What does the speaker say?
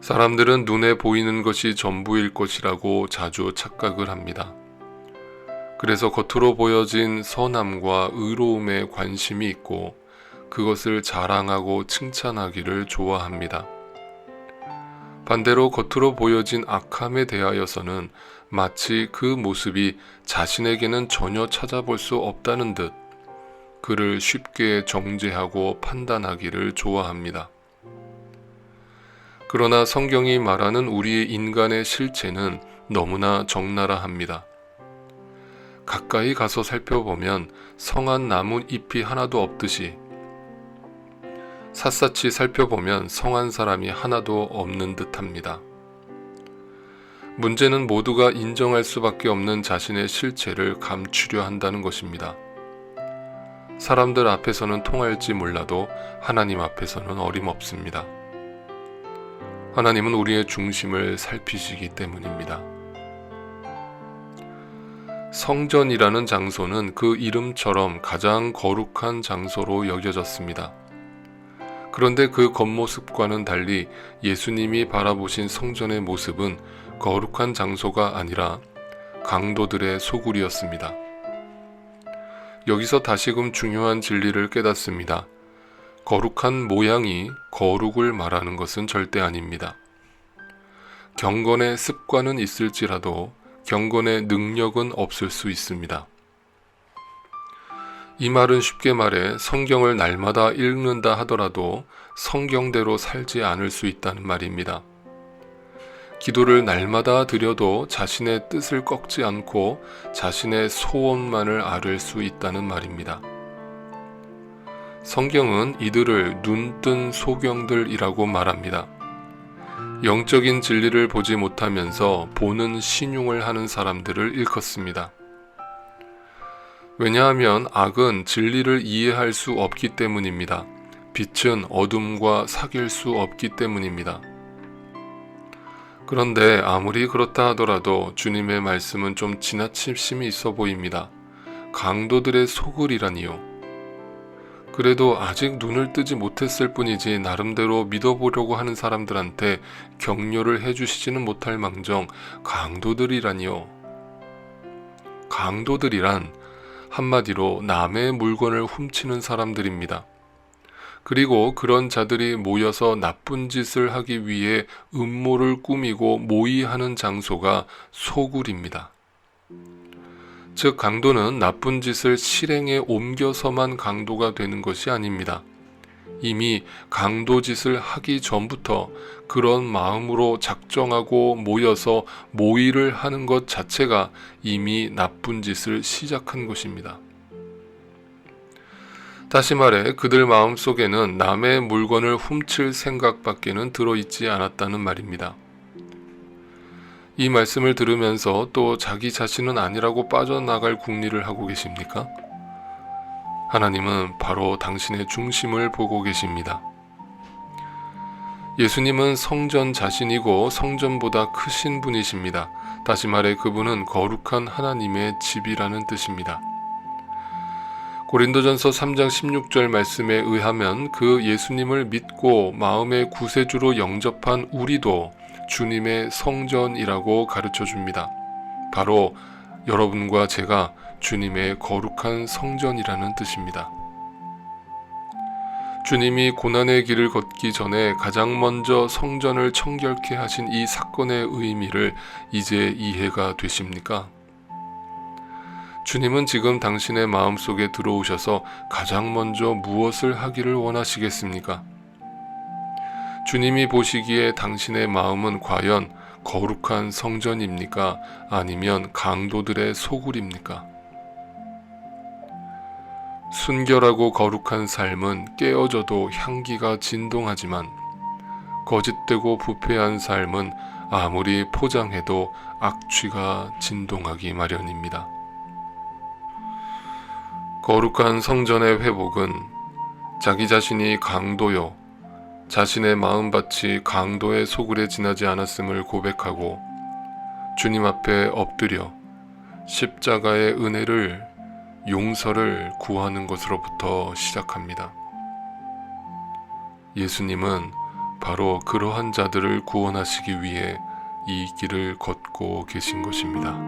사람들은 눈에 보이는 것이 전부일 것이라고 자주 착각을 합니다. 그래서 겉으로 보여진 선함과 의로움에 관심이 있고 그것을 자랑하고 칭찬하기를 좋아합니다. 반대로 겉으로 보여진 악함에 대하여서는 마치 그 모습이 자신에게는 전혀 찾아볼 수 없다는 듯 그를 쉽게 정죄하고 판단하기를 좋아합니다. 그러나 성경이 말하는 우리의 인간의 실체는 너무나 적나라합니다. 가까이 가서 살펴보면 성한 나뭇잎이 하나도 없듯이 샅샅이 살펴보면 성한 사람이 하나도 없는 듯합니다. 문제는 모두가 인정할 수밖에 없는 자신의 실체를 감추려 한다는 것입니다. 사람들 앞에서는 통할지 몰라도 하나님 앞에서는 어림없습니다. 하나님은 우리의 중심을 살피시기 때문입니다. 성전이라는 장소는 그 이름처럼 가장 거룩한 장소로 여겨졌습니다. 그런데 그 겉모습과는 달리 예수님이 바라보신 성전의 모습은 거룩한 장소가 아니라 강도들의 소굴이었습니다. 여기서 다시금 중요한 진리를 깨닫습니다. 거룩한 모양이 거룩을 말하는 것은 절대 아닙니다. 경건의 습관은 있을지라도 경건의 능력은 없을 수 있습니다. 이 말은 쉽게 말해 성경을 날마다 읽는다 하더라도 성경대로 살지 않을 수 있다는 말입니다. 기도를 날마다 드려도 자신의 뜻을 꺾지 않고 자신의 소원만을 앓을 수 있다는 말입니다. 성경은 이들을 눈뜬 소경들이라고 말합니다. 영적인 진리를 보지 못하면서 보는 신용을 하는 사람들을 일컫습니다. 왜냐하면 악은 진리를 이해할 수 없기 때문입니다. 빛은 어둠과 사귈 수 없기 때문입니다. 그런데 아무리 그렇다 하더라도 주님의 말씀은 좀 지나침심이 있어 보입니다. 강도들의 소굴이라니요. 그래도 아직 눈을 뜨지 못했을 뿐이지 나름대로 믿어보려고 하는 사람들한테 격려를 해주시지는 못할 망정 강도들이라니요. 강도들이란 한마디로 남의 물건을 훔치는 사람들입니다. 그리고 그런 자들이 모여서 나쁜 짓을 하기 위해 음모를 꾸미고 모의하는 장소가 소굴입니다. 즉 강도는 나쁜 짓을 실행에 옮겨서만 강도가 되는 것이 아닙니다. 이미 강도 짓을 하기 전부터 그런 마음으로 작정하고 모여서 모의를 하는 것 자체가 이미 나쁜 짓을 시작한 것입니다. 다시 말해 그들 마음속에는 남의 물건을 훔칠 생각밖에는 들어있지 않았다는 말입니다. 이 말씀을 들으면서 또 자기 자신은 아니라고 빠져나갈 궁리를 하고 계십니까? 하나님은 바로 당신의 중심을 보고 계십니다. 예수님은 성전 자신이고 성전보다 크신 분이십니다. 다시 말해 그분은 거룩한 하나님의 집이라는 뜻입니다. 고린도전서 3장 16절 말씀에 의하면 그 예수님을 믿고 마음의 구세주로 영접한 우리도 주님의 성전이라고 가르쳐 줍니다. 바로 여러분과 제가 주님의 거룩한 성전이라는 뜻입니다. 주님이 고난의 길을 걷기 전에 가장 먼저 성전을 청결케 하신 이 사건의 의미를 이제 이해가 되십니까? 주님은 지금 당신의 마음속에 들어오셔서 가장 먼저 무엇을 하기를 원하시겠습니까? 주님이 보시기에 당신의 마음은 과연 거룩한 성전입니까? 아니면 강도들의 소굴입니까? 순결하고 거룩한 삶은 깨어져도 향기가 진동하지만 거짓되고 부패한 삶은 아무리 포장해도 악취가 진동하기 마련입니다. 거룩한 성전의 회복은 자기 자신이 강도요, 자신의 마음밭이 강도의 소굴에 지나지 않았음을 고백하고 주님 앞에 엎드려 십자가의 은혜를, 용서를 구하는 것으로부터 시작합니다. 예수님은 바로 그러한 자들을 구원하시기 위해 이 길을 걷고 계신 것입니다.